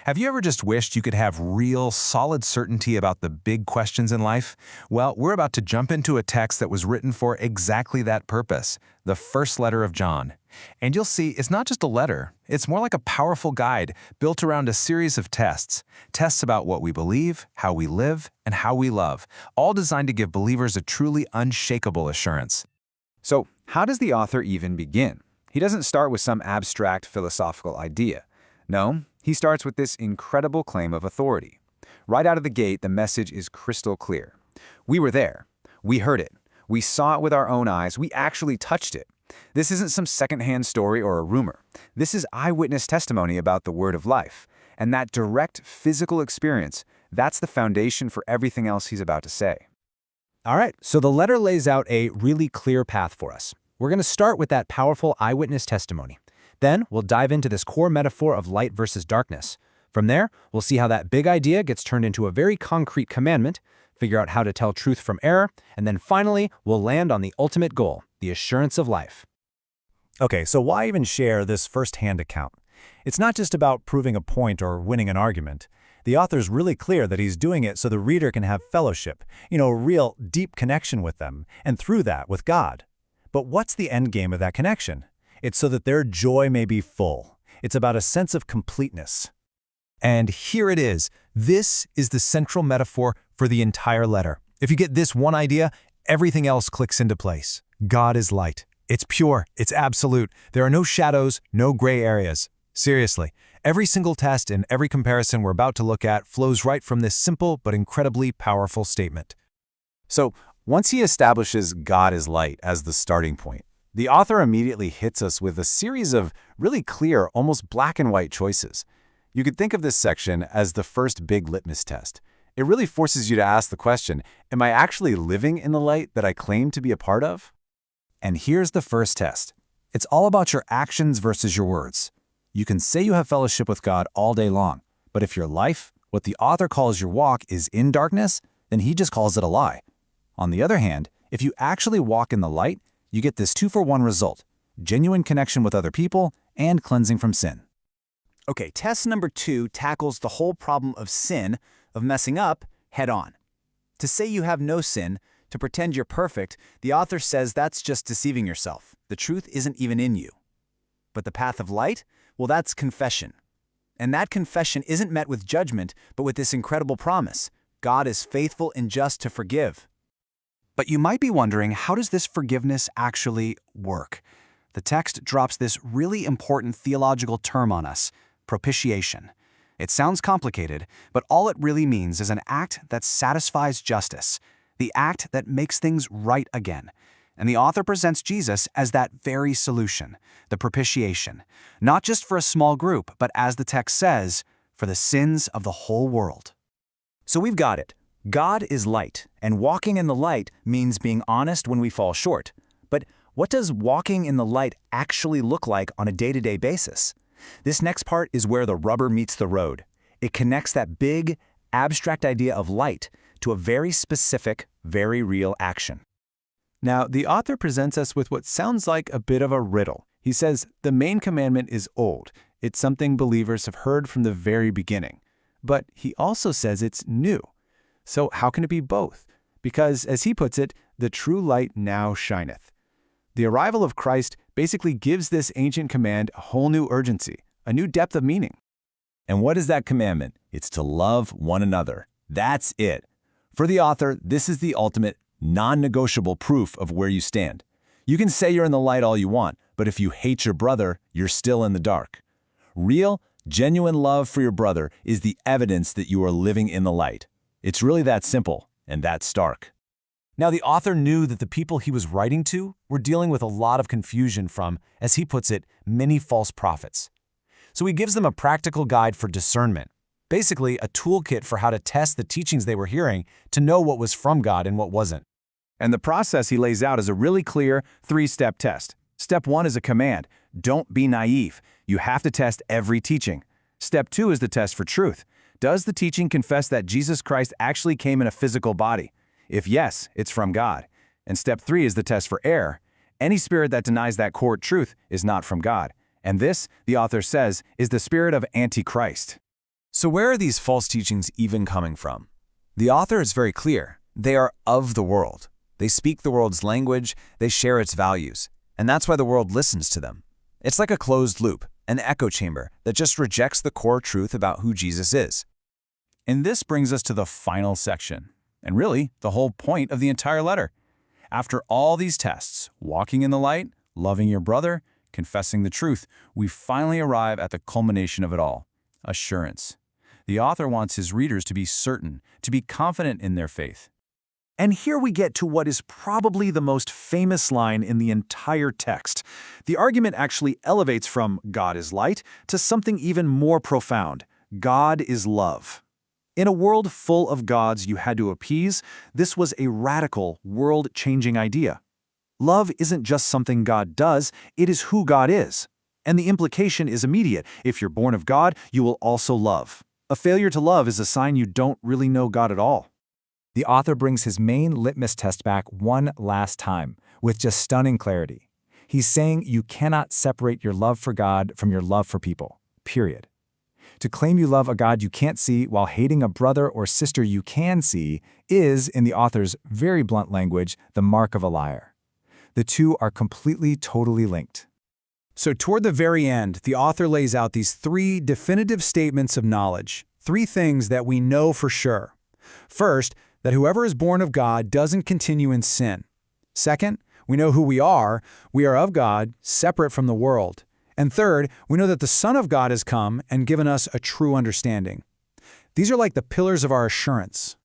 Have you ever just wished you could have real, solid certainty about the big questions in life? Well, we're about to jump into a text that was written for exactly that purpose, the first letter of John. And you'll see it's not just a letter, it's more like a powerful guide built around a series of tests. Tests about what we believe, how we live, and how we love, all designed to give believers a truly unshakable assurance. So, how does the author even begin? He doesn't start with some abstract philosophical idea. No, he starts with this incredible claim of authority. Right out of the gate, the message is crystal clear. We were there. We heard it. We saw it with our own eyes. We actually touched it. This isn't some secondhand story or a rumor. This is eyewitness testimony about the word of life. And that direct physical experience, that's the foundation for everything else he's about to say. All right, so the letter lays out a really clear path for us. We're going to start with that powerful eyewitness testimony. Then we'll dive into this core metaphor of light versus darkness. From there, we'll see how that big idea gets turned into a very concrete commandment, figure out how to tell truth from error, and then finally, we'll land on the ultimate goal, the assurance of life. Okay, so why even share this first-hand account? It's not just about proving a point or winning an argument. The author's really clear that he's doing it so the reader can have fellowship, a real deep connection with them, and through that, with God. But what's the end game of that connection? It's so that their joy may be full. It's about a sense of completeness. And here it is. This is the central metaphor for the entire letter. If you get this one idea, everything else clicks into place. God is light. It's pure. It's absolute. There are no shadows, no gray areas. Seriously, every single test and every comparison we're about to look at flows right from this simple but incredibly powerful statement. So, once he establishes God is light as the starting point, the author immediately hits us with a series of really clear, almost black and white choices. You could think of this section as the first big litmus test. It really forces you to ask the question, am I actually living in the light that I claim to be a part of? And here's the first test. It's all about your actions versus your words. You can say you have fellowship with God all day long, but if your life, what the author calls your walk, is in darkness, then he just calls it a lie. On the other hand, if you actually walk in the light, you get this 2-for-1 result: genuine connection with other people and cleansing from sin. Okay, test number 2 tackles the whole problem of sin, of messing up, head on. To say you have no sin, to pretend you're perfect, the author says that's just deceiving yourself. The truth isn't even in you. But the path of light? Well, that's confession. And that confession isn't met with judgment, but with this incredible promise: God is faithful and just to forgive. But you might be wondering, how does this forgiveness actually work? The text drops this really important theological term on us: propitiation. It sounds complicated, but all it really means is an act that satisfies justice, the act that makes things right again. And the author presents Jesus as that very solution, the propitiation, not just for a small group, but as the text says, for the sins of the whole world. So we've got it. God is light, and walking in the light means being honest when we fall short. But what does walking in the light actually look like on a day-to-day basis? This next part is where the rubber meets the road. It connects that big, abstract idea of light to a very specific, very real action. Now, the author presents us with what sounds like a bit of a riddle. He says the main commandment is old. It's something believers have heard from the very beginning. But he also says it's new. So how can it be both? Because, as he puts it, the true light now shineth. The arrival of Christ basically gives this ancient command a whole new urgency, a new depth of meaning. And what is that commandment? It's to love one another. That's it. For the author, this is the ultimate, non-negotiable proof of where you stand. You can say you're in the light all you want, but if you hate your brother, you're still in the dark. Real, genuine love for your brother is the evidence that you are living in the light. It's really that simple and that stark. Now, the author knew that the people he was writing to were dealing with a lot of confusion from, as he puts it, many false prophets. So he gives them a practical guide for discernment, basically a toolkit for how to test the teachings they were hearing to know what was from God and what wasn't. And the process he lays out is a really clear 3-step test. Step 1 is a command: don't be naive. You have to test every teaching. Step 2 is the test for truth. Does the teaching confess that Jesus Christ actually came in a physical body? If yes, it's from God. And step 3 is the test for error. Any spirit that denies that core truth is not from God. And this, the author says, is the spirit of Antichrist. So where are these false teachings even coming from? The author is very clear. They are of the world. They speak the world's language, they share its values, and that's why the world listens to them. It's like a closed loop, an echo chamber that just rejects the core truth about who Jesus is. And this brings us to the final section, and really the whole point of the entire letter. After all these tests, walking in the light, loving your brother, confessing the truth, we finally arrive at the culmination of it all, assurance. The author wants his readers to be certain, to be confident in their faith. And here we get to what is probably the most famous line in the entire text. The argument actually elevates from God is light to something even more profound. God is love. In a world full of gods you had to appease, this was a radical, world-changing idea. Love isn't just something God does, it is who God is. And the implication is immediate. If you're born of God, you will also love. A failure to love is a sign you don't really know God at all. The author brings his main litmus test back one last time, with just stunning clarity. He's saying you cannot separate your love for God from your love for people, period. To claim you love a God you can't see while hating a brother or sister you can see is, in the author's very blunt language, the mark of a liar. The two are completely, totally linked. So toward the very end, the author lays out these 3 definitive statements of knowledge, 3 things that we know for sure. First, that whoever is born of God doesn't continue in sin. Second, we know who we are of God, separate from the world. And third, we know that the Son of God has come and given us a true understanding. These are like the pillars of our assurance.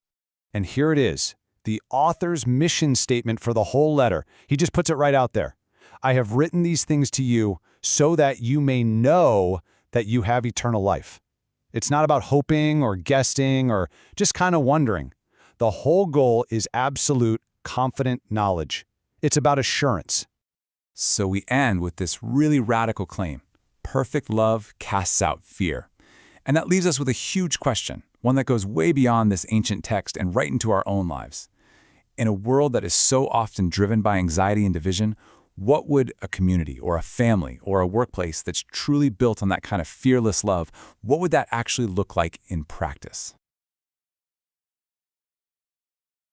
And here it is, the author's mission statement for the whole letter. He just puts it right out there. I have written these things to you so that you may know that you have eternal life. It's not about hoping or guessing or just kind of wondering. The whole goal is absolute, confident knowledge. It's about assurance. So we end with this really radical claim. Perfect love casts out fear. And that leaves us with a huge question, one that goes way beyond this ancient text and right into our own lives. In a world that is so often driven by anxiety and division, what would a community or a family or a workplace that's truly built on that kind of fearless love, what would that actually look like in practice?